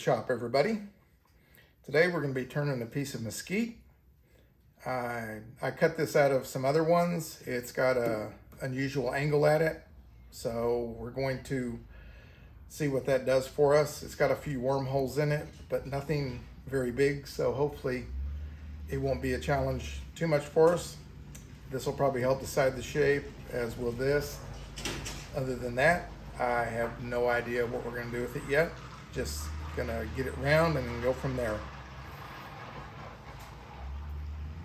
shop, everybody. Today we're going to be turning a piece of mesquite. I cut this out of some other ones. It's got a unusual angle at it, so we're going to see what that does for us. It's got a few wormholes in it, but nothing very big, so hopefully it won't be a challenge too much for us. This will probably help decide the shape, as will this. Other than that, I have no idea what we're going to do with it yet. Just gonna get it round and go from there.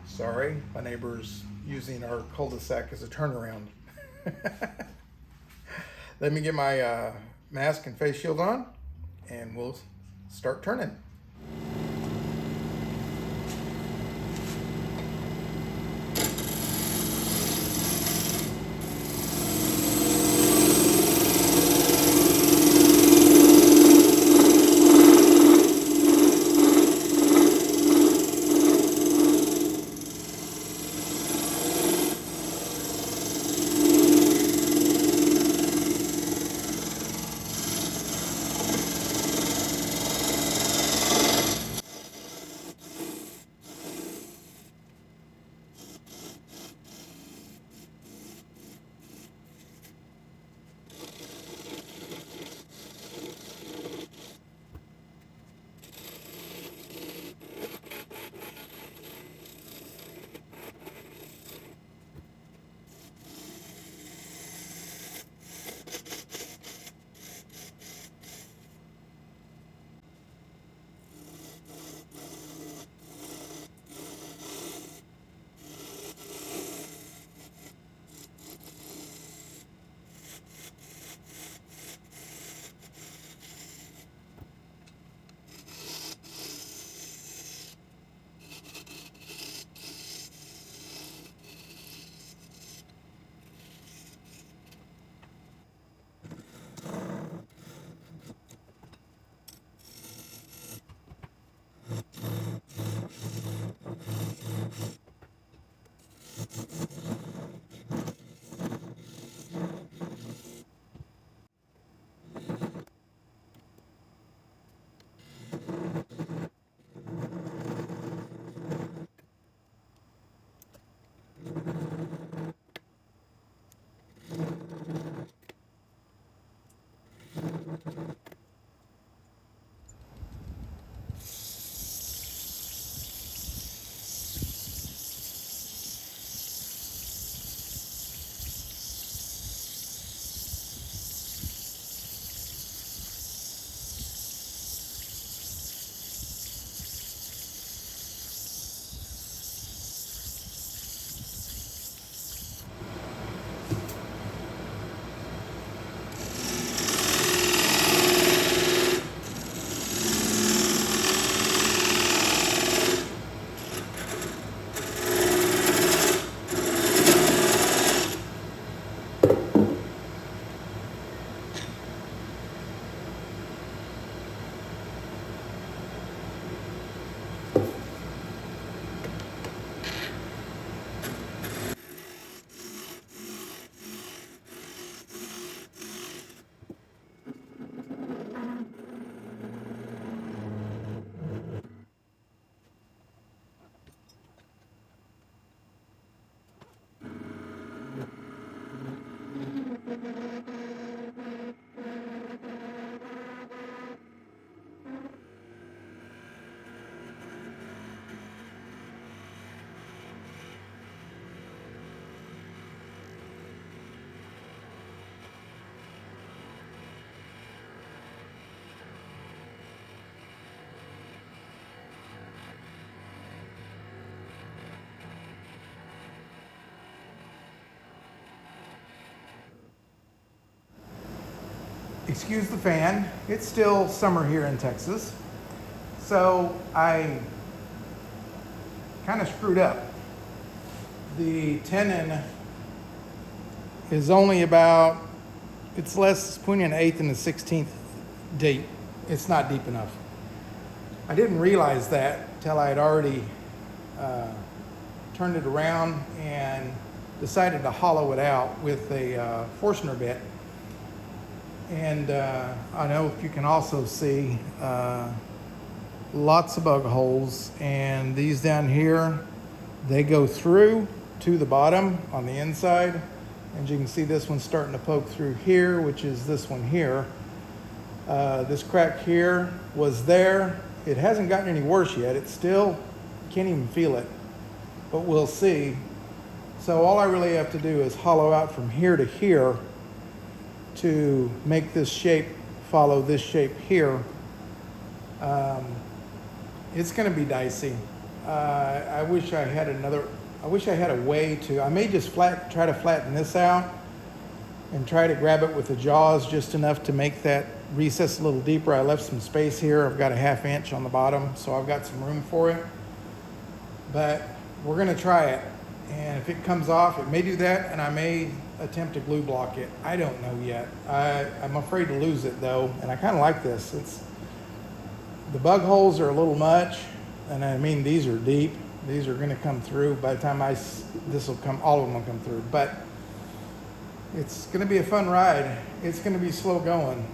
Sorry, my neighbor's using our cul-de-sac as a turnaround. Let me get my mask and face shield on and we'll start turning. Excuse the fan. It's still summer here in Texas. So I kind of screwed up. The tenon is only about, it's less between an 1/8 and a 16th deep. It's not deep enough. I didn't realize that till I had already turned it around and decided to hollow it out with a Forstner bit. And I know if you can also see lots of bug holes, and these down here, they go through to the bottom on the inside. And you can see this one's starting to poke through here, which is this one here. This crack here was there. It hasn't gotten any worse yet. It's still, can't even feel it, but we'll see. So all I really have to do is hollow out from here to here to make this shape follow this shape here. It's going to be dicey. I wish I had a way to, I may just try to flatten this out and try to grab it with the jaws just enough to make that recess a little deeper. I left some space here. I've got a 1/2 inch on the bottom, so I've got some room for it. But we're going to try it. And if it comes off, it may do that, and I may attempt to glue block it. I don't know yet. I'm afraid to lose it though, and I kind of like this. The bug holes are a little much, and I mean these are deep. These are going to come through by the time this will come. All of them will come through, but it's going to be a fun ride. It's going to be slow going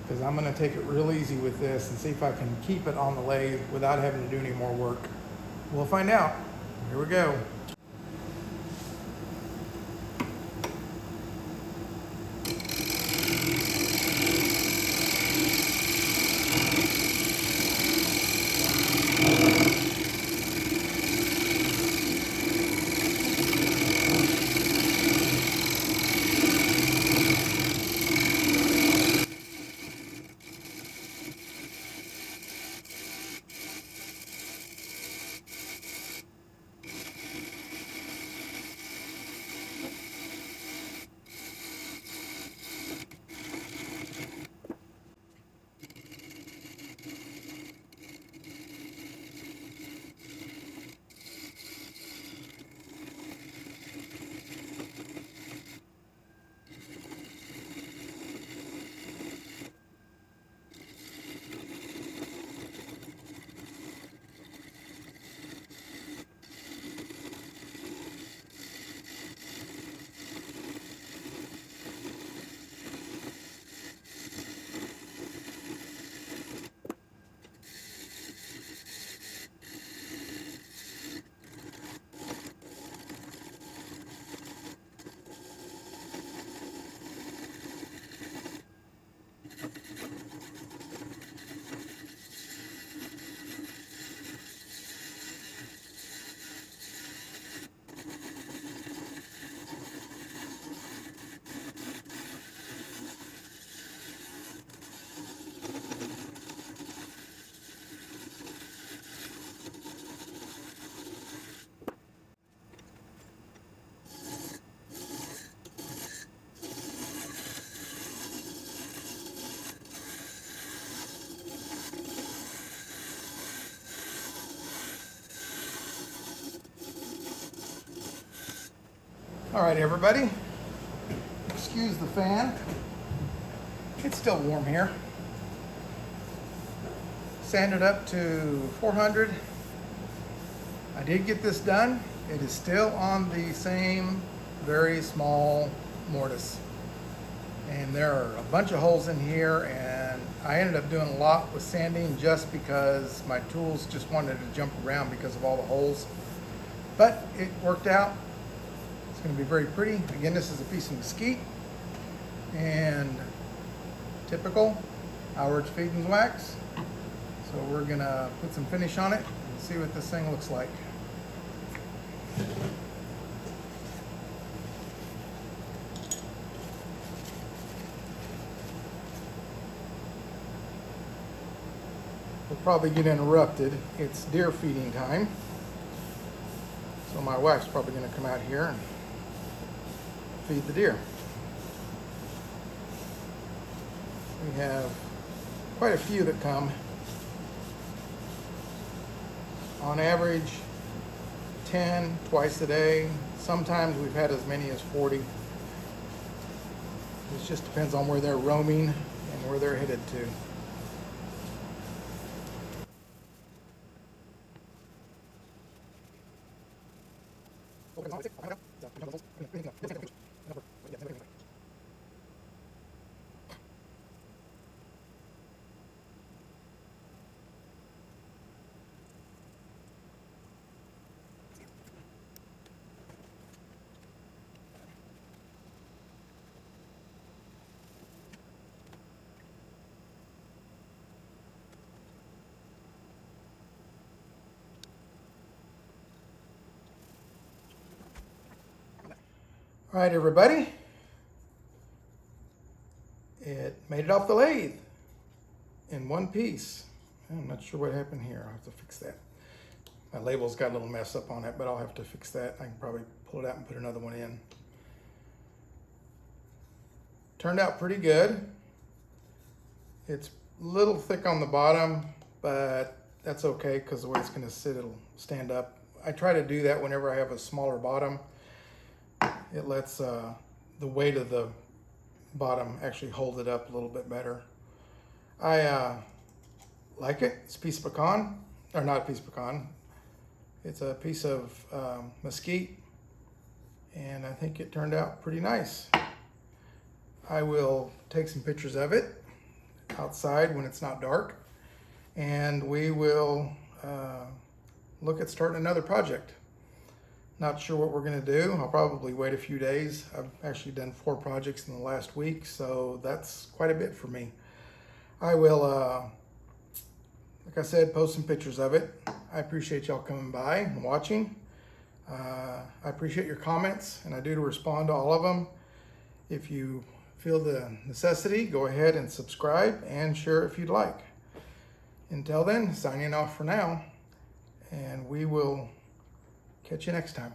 because I'm going to take it real easy with this and see if I can keep it on the lathe without having to do any more work. We'll find out. Here we go. All right, everybody, excuse the fan. It's still warm here. Sanded up to 400. I did get this done. It is still on the same very small mortise. And there are a bunch of holes in here, and I ended up doing a lot with sanding just because my tools just wanted to jump around because of all the holes. But it worked out. It's going to be very pretty. Again, this is a piece of mesquite, and typical Howard's Feed and Wax. So we're going to put some finish on it and see what this thing looks like. We'll probably get interrupted. It's deer feeding time. So my wife's probably going to come out here and feed the deer. We have quite a few that come. On average, 10 twice a day. Sometimes we've had as many as 40. It just depends on where they're roaming and where they're headed to. All right, everybody. It made it off the lathe in one piece. I'm not sure what happened here. I'll have to fix that. My label's got a little mess up on it, but I'll have to fix that. I can probably pull it out and put another one in. Turned out pretty good. It's a little thick on the bottom, but that's okay because the way it's going to sit, it'll stand up. I try to do that whenever I have a smaller bottom. It lets the weight of the bottom actually hold it up a little bit better. I like it. It's a piece of pecan, or not a piece of pecan. It's a piece of mesquite, and I think it turned out pretty nice. I will take some pictures of it outside when it's not dark, and we will look at starting another project. Not sure what we're going to do. I'll probably wait a few days. I've actually done 4 projects in the last week, so that's quite a bit for me. I will, like I said, post some pictures of it. I appreciate y'all coming by and watching. I appreciate your comments, and I do respond to all of them. If you feel the necessity, go ahead and subscribe and share if you'd like. Until then, signing off for now, and we will catch you next time.